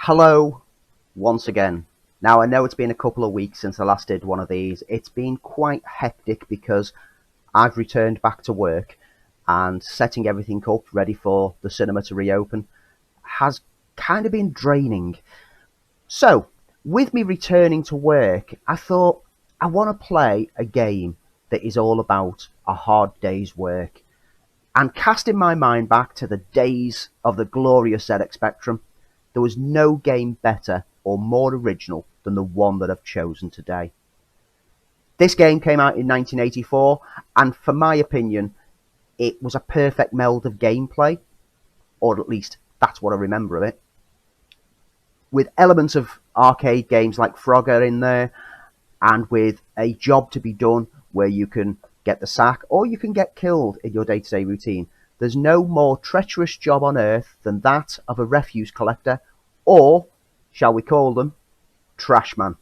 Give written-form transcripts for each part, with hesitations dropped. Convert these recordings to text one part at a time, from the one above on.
Hello, once again. Now, I know it's been a couple of weeks since I last did one of these. It's been quite hectic because I've returned back to work and setting everything up ready for the cinema to reopen has kind of been draining. So, with me returning to work, I thought I want to play a game that is all about a hard day's work. And casting my mind back to the days of the glorious ZX Spectrum, there was no game better or more original than the one that I've chosen today. This game came out in 1984, and for my opinion, it was a perfect meld of gameplay, or at least that's what I remember of it, with elements of arcade games like Frogger in there, and with a job to be done where you can get the sack or you can get killed in your day-to-day routine. There's no more treacherous job on earth than that of a refuse collector, or, shall we call them, Trashman.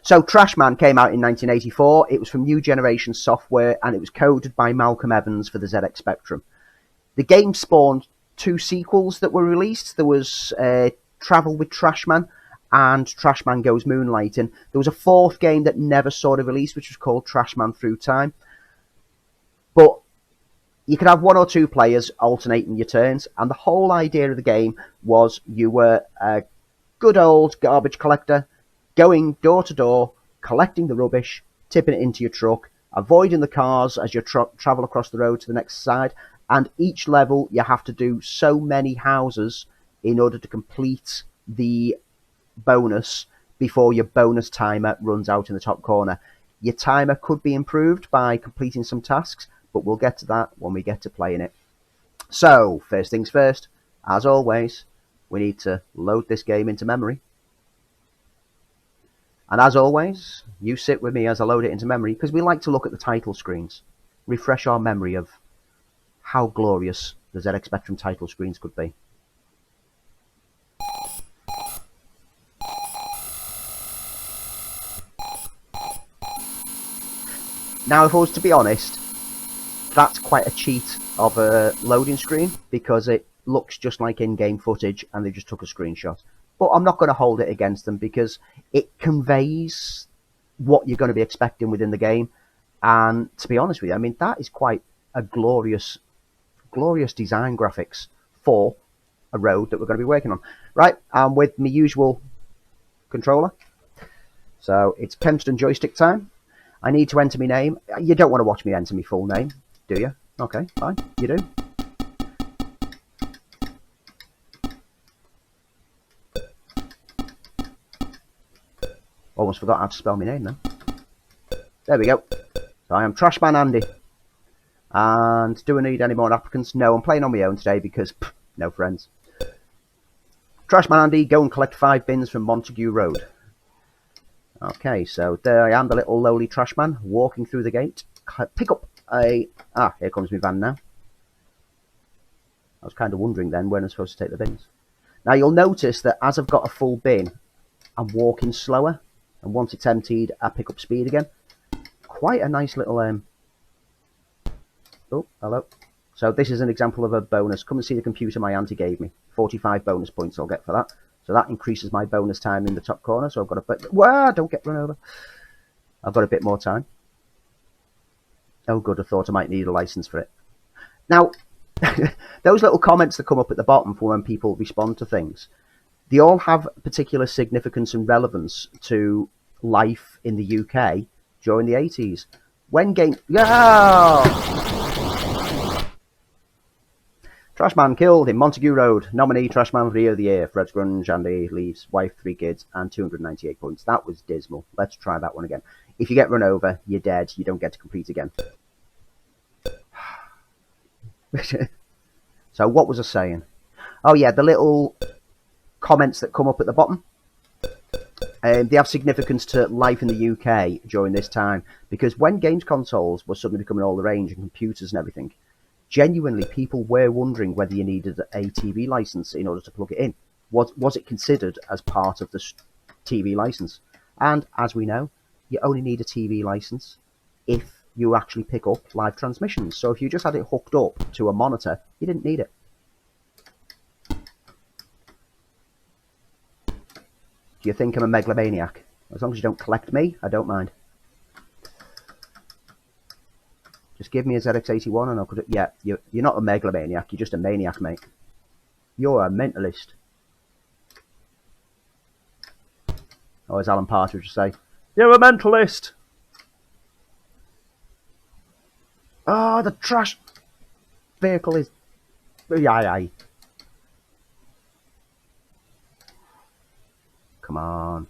So Trashman came out in 1984. It was from New Generation Software, and it was coded by Malcolm Evans for the ZX Spectrum. The game spawned two sequels that were released. There was Travel with Trashman and Trashman Goes Moonlighting. There was a fourth game that never saw a release, which was called Trashman Through Time. But you could have one or two players alternating your turns, and the whole idea of the game was you were a good old garbage collector going door to door, collecting the rubbish, tipping it into your truck, avoiding the cars as you travel across the road to the next side, and each level you have to do so many houses in order to complete the bonus before your bonus timer runs out in the top corner. Your timer could be improved by completing some tasks, but we'll get to that when we get to playing it. So, first things first, as always, we need to load this game into memory. And as always, you sit with me as I load it into memory, because we like to look at the title screens, refresh our memory of how glorious the ZX Spectrum title screens could be. Now, if I was to be honest, that's quite a cheat of a loading screen, because it looks just like in-game footage and they just took a screenshot. But I'm not going to hold it against them, because it conveys what you're going to be expecting within the game. And to be honest with you, I mean, that is quite a glorious design graphics for a road that we're going to be working on. Right, with my usual controller. So it's Kempston joystick time. I need to enter my name. You don't want to watch me enter my full name, do you? Okay, fine, you do. Almost forgot how to spell my name now. There we go. So I am Trashman Andy. And do I need any more applicants? No, I'm playing on my own today because, no friends. Trashman Andy, go and collect 5 bins from Montague Road. Okay, so there I am, the little lowly Trashman, walking through the gate. Pick up a... Ah, here comes my van now. I was kind of wondering then when I'm supposed to take the bins. Now you'll notice that as I've got a full bin, I'm walking slower. And once it's emptied, I pick up speed again. Quite a nice little... Oh, hello. So this is an example of a bonus. Come and see the computer my auntie gave me. 45 bonus points I'll get for that. So that increases my bonus time in the top corner. So I've got a bit... Wow, don't get run over. I've got a bit more time. Oh, good. I thought I might need a license for it. Now, those little comments that come up at the bottom for when people respond to things, they all have particular significance and relevance to life in the UK during the 80s. When game... Yeah! Trashman killed in Montague Road. Nominee Trashman of the Year of the Year. Fred's Grunge, Andy leaves, wife, 3 kids, and 298 points. That was dismal. Let's try that one again. If you get run over, you're dead. You don't get to complete again. So what was I saying? Oh yeah, the little comments that come up at the bottom. They have significance to life in the UK during this time, because when games consoles were suddenly becoming all the rage and computers and everything, genuinely people were wondering whether you needed a TV license in order to plug it in. Was it considered as part of the TV license? And as we know, you only need a TV license if you actually pick up live transmissions. So if you just had it hooked up to a monitor, you didn't need it. Do you think I'm a megalomaniac? As long as you don't collect me, I don't mind. Just give me a ZX81 and I'll put it. Yeah, you're not a megalomaniac, you're just a maniac, mate. You're a mentalist. Or as Alan Partridge would say, you're a mentalist. Oh, the trash vehicle is... Aye. Come on.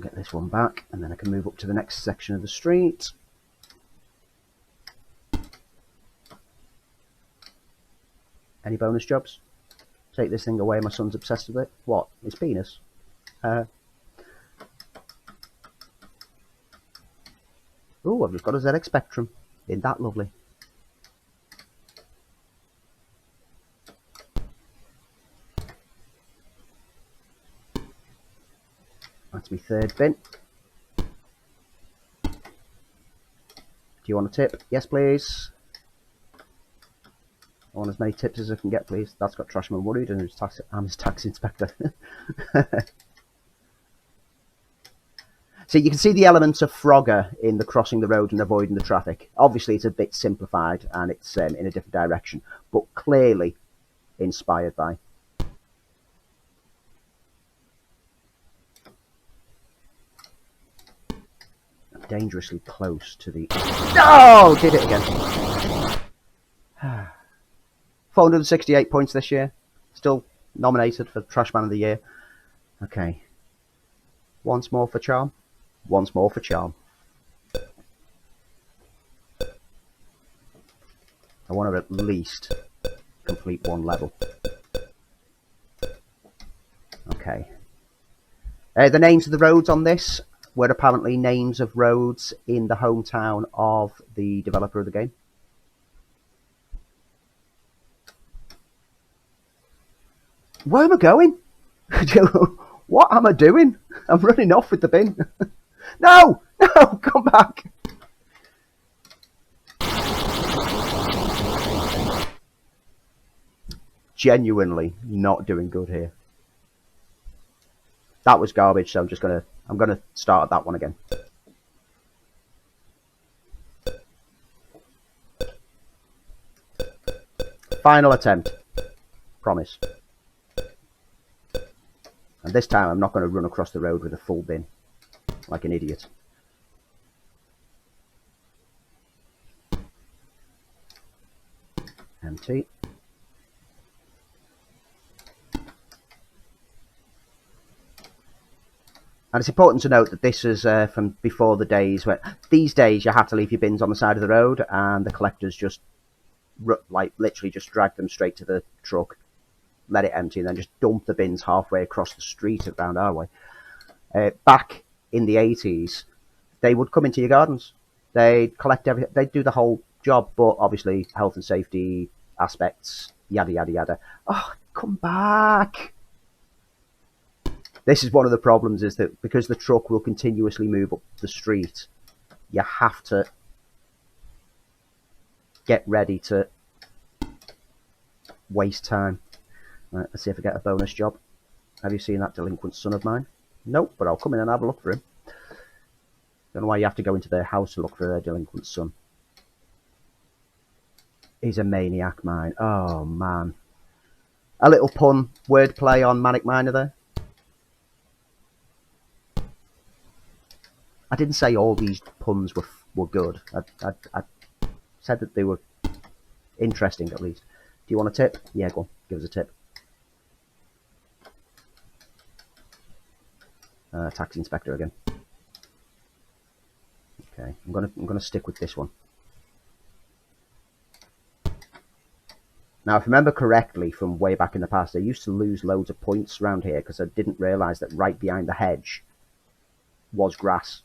Get this one back, and then I can move up to the next section of the street. Any bonus jobs? Take this thing away, my son's obsessed with it. What? His penis? Oh, I've just got a ZX Spectrum. Isn't that lovely? That's my third bin. Do you want a tip? Yes, please. I want as many tips as I can get, please. That's got Trashman worried, and I'm his tax inspector. So you can see the elements of Frogger in the crossing the road and avoiding the traffic. Obviously, it's a bit simplified, and it's in a different direction, but clearly inspired by. I'm dangerously close to the... Oh! Did it again. 468 points this year. Still nominated for Trashman of the Year. Okay. Once more for charm. Once more for charm. I want to at least complete one level. Okay. The names of the roads on this were apparently names of roads in the hometown of the developer of the game. Where am I going? What am I doing? I'm running off with the bin. No! No! Come back! Genuinely not doing good here. That was garbage, so I'm gonna start at that one again. Final attempt. Promise. And this time I'm not going to run across the road with a full bin like an idiot. Empty. And it's important to note that this is from before the days where... These days you have to leave your bins on the side of the road, and the collectors just literally just drag them straight to the truck, let it empty, and then just dump the bins halfway across the street around our way. Back in the 80s, they would come into your gardens. They'd collect everything. They'd do the whole job, but obviously health and safety aspects, yada, yada, yada. Oh, come back. This is one of the problems, is that because the truck will continuously move up the street, you have to get ready to waste time. Right, let's see if I get a bonus job. Have you seen that delinquent son of mine? Nope, but I'll come in and have a look for him. Don't know why you have to go into their house to look for their delinquent son. He's a maniac, mine. Oh, man. A little pun, wordplay on Manic Miner there. I didn't say all these puns were good. I said that they were interesting, at least. Do you want a tip? Yeah, go on. Give us a tip. Tax inspector again. Okay, I'm gonna stick with this one. Now, if I remember correctly from way back in the past, I used to lose loads of points around here because I didn't realise that right behind the hedge was grass.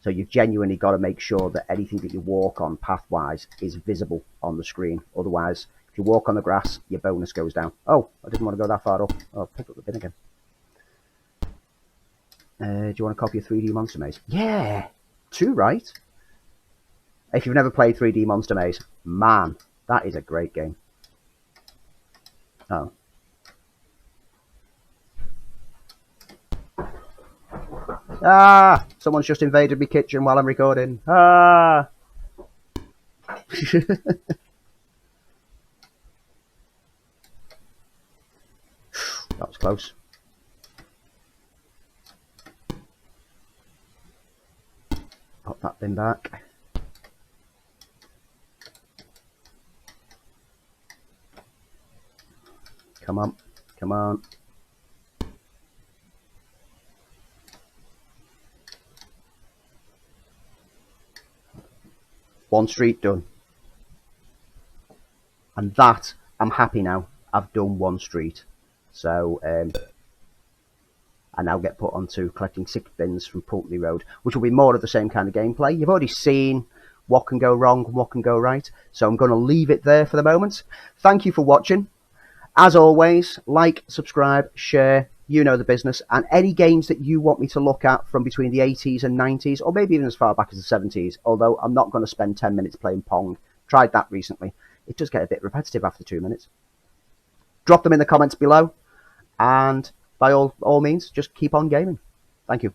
So you've genuinely got to make sure that anything that you walk on pathwise is visible on the screen. Otherwise, if you walk on the grass, your bonus goes down. Oh, I didn't want to go that far up. Oh, pick up the bin again. Do you want a copy of 3D Monster Maze? Yeah! 2, right? If you've never played 3D Monster Maze, man, that is a great game. Oh. Ah! Someone's just invaded my kitchen while I'm recording. Ah! That was close. Pop that bin back. Come on. Come on. One street done. And that, I'm happy now. I've done one street. So, I now get put onto collecting 6 bins from Pulteney Road, which will be more of the same kind of gameplay. You've already seen what can go wrong and what can go right. So I'm going to leave it there for the moment. Thank you for watching. As always, like, subscribe, share, you know the business, and any games that you want me to look at from between the 80s and 90s, or maybe even as far back as the 70s, although I'm not going to spend 10 minutes playing Pong. Tried that recently. It does get a bit repetitive after 2 minutes. Drop them in the comments below, and by all means, just keep on gaming. Thank you.